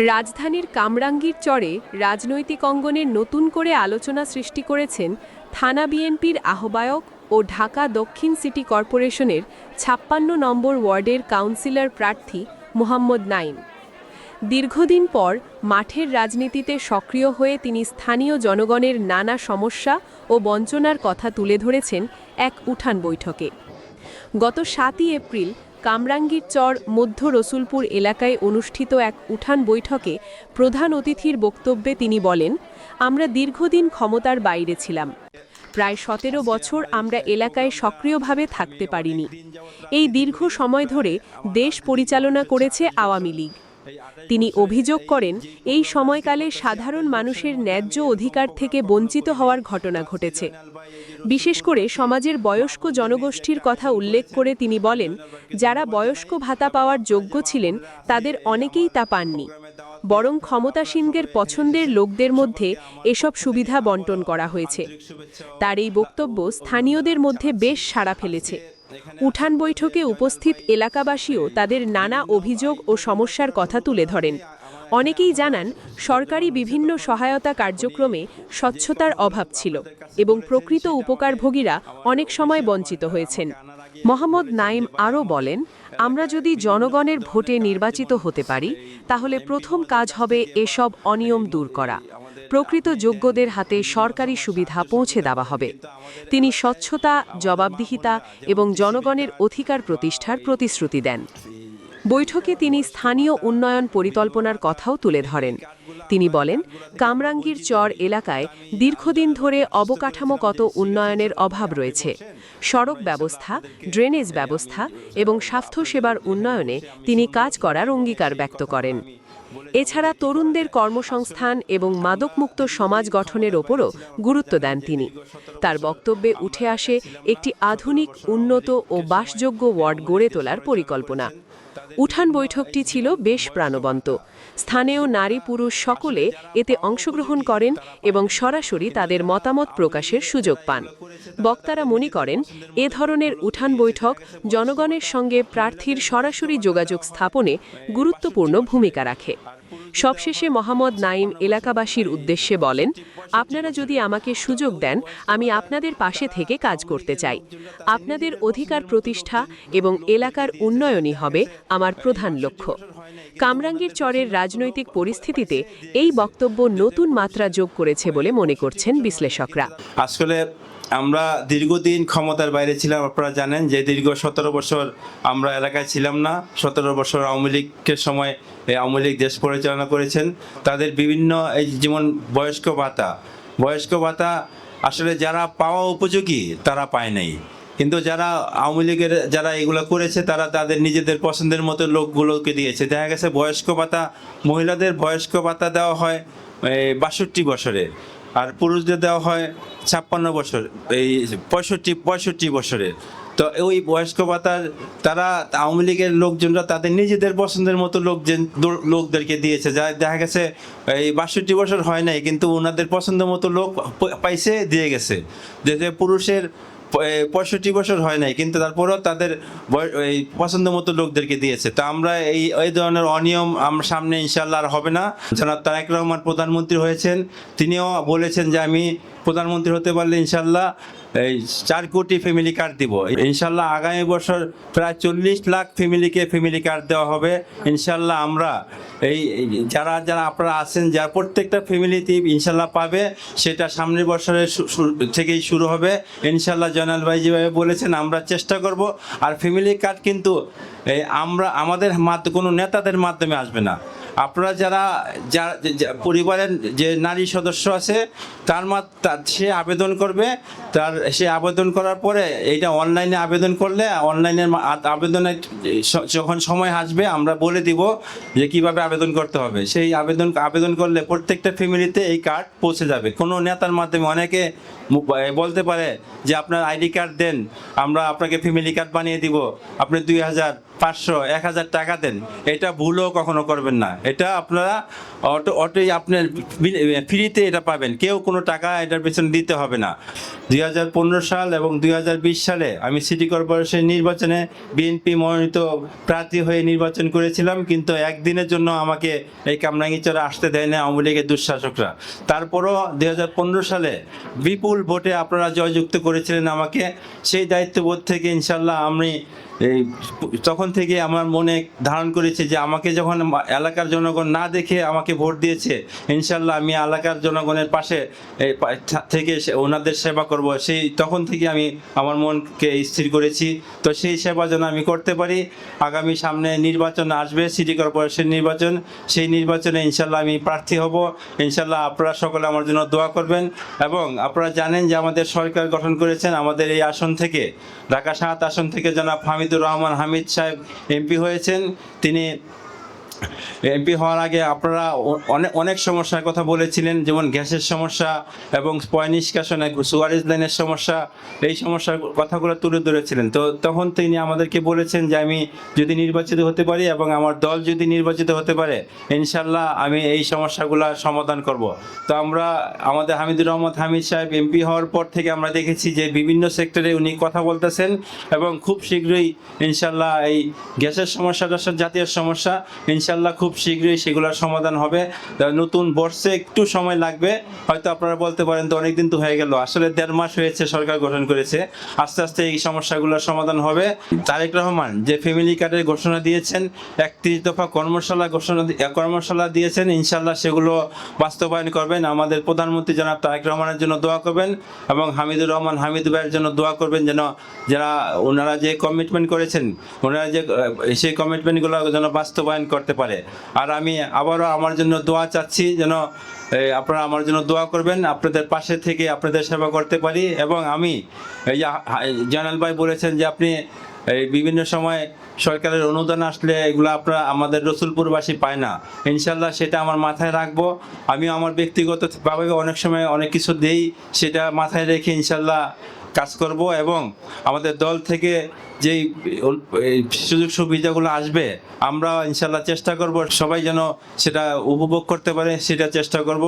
রাজধানীর কামরাঙ্গীর চরে রাজনৈতিক অঙ্গনের নতুন করে আলোচনা সৃষ্টি করেছেন থানা বিএনপির আহ্বায়ক ও ঢাকা দক্ষিণ সিটি কর্পোরেশনের ৫৬ নম্বর ওয়ার্ডের কাউন্সিলর প্রার্থী মোহাম্মদ নাঈম। দীর্ঘদিন পর মাঠের রাজনীতিতে সক্রিয় হয়ে তিনি স্থানীয় জনগণের নানা সমস্যা ও বঞ্চনার কথা তুলে ধরেছেন এক উঠান বৈঠকে। গত ৭ই এপ্রিল কামরাঙ্গীর চর মধ্য রসুলপুর এলাকায় অনুষ্ঠিত এক উঠান বৈঠকে প্রধান অতিথির বক্তব্যে তিনি বলেন, আমরা দীর্ঘদিন ক্ষমতার বাইরে ছিলাম। প্রায় ১৭ বছর আমরা এলাকায় সক্রিয়ভাবে থাকতে পারিনি। এই দীর্ঘ সময় ধরে দেশ পরিচালনা করেছে আওয়ামী লীগ। তিনি অভিযোগ করেন, এই সময়কালে সাধারণ মানুষের ন্যায্য অধিকার থেকে বঞ্চিত হওয়ার ঘটনা ঘটেছে। বিশেষ করে সমাজের বয়স্ক জনগোষ্ঠীর কথা উল্লেখ করে তিনি বলেন, যারা বয়স্ক ভাতা পাওয়ার যোগ্য ছিলেন তাদের অনেকেই তা পাননি, বরং ক্ষমতাসীনদের পছন্দের লোকদের মধ্যে এসব সুবিধা বণ্টন করা হয়েছে। তার এই বক্তব্য স্থানীয়দের মধ্যে বেশ সাড়া ফেলেছে। উঠান বৈঠকে উপস্থিত এলাকাবাসীও তাদের নানা অভিযোগ ও সমস্যার কথা তুলে ধরেন। অনেকেই জানান, সরকারি বিভিন্ন সহায়তা কার্যক্রমে স্বচ্ছতার অভাব ছিল এবং প্রকৃত উপকারভোগীরা অনেক সময় বঞ্চিত হয়েছেন। মোহাম্মদ নাঈম আরও বলেন, আমরা যদি জনগণের ভোটে নির্বাচিত হতে পারি তাহলে প্রথম কাজ হবে এসব অনিয়ম দূর করা। প্রকৃত যোগ্যদের হাতে সরকারি সুবিধা পৌঁছে দেওয়া হবে। তিনি স্বচ্ছতা, জবাবদিহিতা এবং জনগণের অধিকার প্রতিষ্ঠার প্রতিশ্রুতি দেন। বৈঠকে তিনি স্থানীয় উন্নয়ন পরিকল্পনার কথাও তুলে ধরেন। তিনি বলেন, কামরাঙ্গীর চর এলাকায় দীর্ঘদিন ধরে অবকাঠামোগত উন্নয়নের অভাব রয়েছে। সড়ক ব্যবস্থা, ড্রেনেজ ব্যবস্থা এবং স্বাস্থ্যসেবার উন্নয়নে তিনি কাজ করার অঙ্গীকার ব্যক্ত করেন। এছাড়া তরুণদের কর্মসংস্থান এবং মাদকমুক্ত সমাজ গঠনের ওপরও গুরুত্ব দেন তিনি। তার বক্তব্যে উঠে আসে একটি আধুনিক, উন্নত ও বাসযোগ্য ওয়ার্ড গড়ে তোলার পরিকল্পনা। উঠান বৈঠকটি ছিল বেশ প্রাণবন্ত। স্থানীয় নারী পুরুষ সকলে এতে অংশগ্রহণ করেন এবং সরাসরি তাদের মতামত প্রকাশের সুযোগ পান। বক্তারা মনে করেন, এ ধরনের উঠান বৈঠক জনগণের সঙ্গে প্রার্থীর সরাসরি যোগাযোগ স্থাপনে গুরুত্বপূর্ণ ভূমিকা রাখে। সবশেষে মোহাম্মদ নাঈম এলাকাবাসীর উদ্দেশ্যে বলেন, আপনারা যদি আমাকে সুযোগ দেন, আমি আপনাদের পাশে থেকে কাজ করতে চাই। আপনাদের অধিকার প্রতিষ্ঠা এবং এলাকার উন্নয়নই হবে আমার প্রধান লক্ষ্য। কামরাঙ্গীর চরের রাজনৈতিক পরিস্থিতিতে এই বক্তব্য নতুন মাত্রা যোগ করেছে বলে মনে করছেন বিশ্লেষকরা। আসলে আমরা দীর্ঘদিন ক্ষমতার বাইরে ছিলাম। আপনারা জানেন যে দীর্ঘ ১৭ বছর আমরা এলাকায় ছিলাম না। ১৭ বছর আওয়ামী লীগের সময় আওয়ামী লীগ দেশ পরিচালনা করেছেন। তাদের বিভিন্ন এই যেমন বয়স্ক ভাতা আসলে যারা পাওয়া উপযোগী তারা পায় নাই, কিন্তু যারা আওয়ামী লীগের যারা এগুলো করেছে তারা তাদের নিজেদের পছন্দের মতো লোকগুলোকে দিয়েছে। দেখা গেছে বয়স্ক ভাতা, মহিলাদের বয়স্ক ভাতা দেওয়া হয় ৬২ বছরে, আর পুরুষদের দেওয়া হয় ৫৬ বছর, এই ৬৫ বছরে। তো ওই বয়স্ক ভাতার তারা আওয়ামী লীগের লোকজনরা তাদের নিজেদের পছন্দের মতো লোকদেরকে দিয়েছে। যা দেখা গেছে এই ৬২ বছর হয় নাই, কিন্তু ওনাদের পছন্দ মতো লোক পাইছে, দিয়ে গেছে। যে পুরুষের ৬৫ বছর হয় নাই, কিন্তু তারপরেও তাদের এই পছন্দ মতো লোকদেরকে দিয়েছে। তো আমরা এই ধরনের অনিয়ম আমরা সামনে ইনশাল্লাহ আর হবে না। জনাব তারেক রহমান প্রধানমন্ত্রী হয়েছেন, তিনিও বলেছেন যে আমি প্রধানমন্ত্রী হতে পারলে ইনশাল্লাহ এই ৪ কোটি ফ্যামিলি কার্ড দিব। ইনশাল্লাহ আগামী বছর প্রায় ৪০ লাখ ফ্যামিলিকে ফ্যামিলি কার্ড দেওয়া হবে ইনশাল্লাহ। আমরা এই যারা আপনারা আছেন, যারা প্রত্যেকটা ফ্যামিলিতে ইনশাল্লাহ পাবে, সেটা সামনের বছরের থেকেই শুরু হবে ইনশাল্লাহ। জয়নাল ভাই যেভাবে বলেছেন আমরা চেষ্টা করব। আর ফ্যামিলি কার্ড কিন্তু আমাদের কোনো নেতাদের মাধ্যমে আসবে না। আপনারা যারা পরিবারের যে নারী সদস্য আছে সে আবেদন করবে, সে আবেদন করার পরে এইটা অনলাইনে আবেদন করলে অনলাইনের আবেদনের যখন সময় আসবে আমরা বলে দিব যে কিভাবে আবেদন করতে হবে। সেই আবেদন করলে প্রত্যেকটা ফ্যামিলিতে এই কার্ড পৌঁছে যাবে। কোনো নেতার মাধ্যমে অনেকে বলতে পারে যে আপনার আইডি কার্ড দেন, আমরা আপনাকে ফ্যামিলি কার্ড বানিয়ে দিব, আপনি ২০০০ 500 1000 টাকা দেন, এটা ভুলও কখনো করবেন না। এটা আপনারা অটোই আপনার ফ্রিতে এটা পাবেন, কেউ কোনো টাকা এটার পেছনে দিতে হবে না। 2015 সাল এবং 2020 সালে আমি সিটি কর্পোরেশন নির্বাচনে বিএনপি মনোনীত প্রার্থী হয়ে নির্বাচন করেছিলাম, কিন্তু একদিনের জন্য আমাকে এই কামরাঙ্গীরচরে আসতে দেয় না আওয়ামী লীগের দুঃশাসকরা। তারপরও 2015 সালে বিপুল ভোটে আপনারা জয়যুক্ত করেছিলেন আমাকে। সেই দায়িত্ববোধ থেকে ইনশাল্লাহ আমি এই তখন থেকে আমার মনে ধারণ করেছি যে আমাকে যখন এলাকার জনগণ না দেখে আমাকে ভোট দিয়েছে, ইনশাল্লাহ আমি এলাকার জনগণের পাশে থেকে ওনাদের সেবা করব। সেই তখন থেকে আমি আমার মনকে স্থির করেছি। তো সেই সেবা যেন আমি করতে পারি। আগামী সামনে নির্বাচন আসবে, সিটি কর্পোরেশন নির্বাচন, সেই নির্বাচনে ইনশাল্লাহ আমি প্রার্থী হব। ইনশাল্লাহ আপনারা সকলে আমার জন্য দোয়া করবেন। এবং আপনারা জানেন যে আমাদের সরকার গঠন করেছেন, আমাদের এই আসন থেকে, ঢাকা 7 আসন থেকে জনাব হামিদুর রহমান হামিদ সাহেব এমপি হয়েছেন। তিনি এমপি হওয়ার আগে আপনারা অনেক সমস্যার কথা বলেছিলেন, যেমন গ্যাসের সমস্যা এবং পয় নিষ্কাশন, সুয়ারেজ লাইনের সমস্যা, এই সমস্যার কথাগুলো তুলে ধরেছিলেন। তো তখন তিনি আমাদেরকে বলেছেন যে আমি যদি নির্বাচিত হতে পারি এবং আমার দল যদি নির্বাচিত হতে পারে, ইনশাল্লাহ আমি এই সমস্যাগুলো সমাধান করব। তো আমরা আমাদের হামিদুর রহমান হামিদ সাহেব এমপি হওয়ার পর থেকে আমরা দেখেছি যে বিভিন্ন সেক্টরে উনি কথা বলতেছেন এবং খুব শীঘ্রই ইনশাল্লাহ এই গ্যাসের সমস্যাটা জাতীয় সমস্যা, ইনশাল্লাহ খুব শীঘ্রই সেগুলোর সমাধান হবে। নতুন বর্ষে একটু সময় লাগবে, হয়তো আপনারা বলতে পারেন তো অনেকদিন তো হয়ে গেল, আসলে 1.5 মাস হয়েছে সরকার গঠন করেছে, আস্তে আস্তে এই সমস্যাগুলোর সমাধান হবে। তারেক রহমান যে ফ্যামিলি কার্ডের ঘোষণা দিয়েছেন, 31 দফা কর্মশালা দিয়েছেন, ইনশাল্লাহ সেগুলো বাস্তবায়ন করবেন। আমাদের প্রধানমন্ত্রী জনাব তারেক রহমানের জন্য দোয়া করবেন এবং হামিদুর রহমান হামিদ ভাইয়ের জন্য দোয়া করবেন, যেন ওনারা যে কমিটমেন্ট করেছেন, ওনারা যে সেই কমিটমেন্টগুলো যেন বাস্তবায়ন করতে পারে। আর আমি আবারও আমার জন্য দোয়া চাচ্ছি, যেন আপনারা আমার জন্য দোয়া করবেন, আপনাদের পাশে থেকে আপনাদের সেবা করতে পারি। এবং আমি এই যে জয়নাল ভাই বলেছেন যে আপনি এই বিভিন্ন সময় সরকারের অনুদান আসলে এগুলো আপনারা আমাদের রসুলপুরবাসী পায় না, ইনশাল্লাহ সেটা আমার মাথায় রাখবো। আমিও আমার ব্যক্তিগতভাবে অনেক সময় অনেক কিছু দেই, সেটা মাথায় রেখে ইনশাল্লাহ কাজ করব। এবং আমাদের দল থেকে যেই সুযোগ সুবিধাগুলো আসবে, আমরা ইনশাল্লাহ চেষ্টা করব সবাই যেন সেটা উপভোগ করতে পারে, সেটা চেষ্টা করব।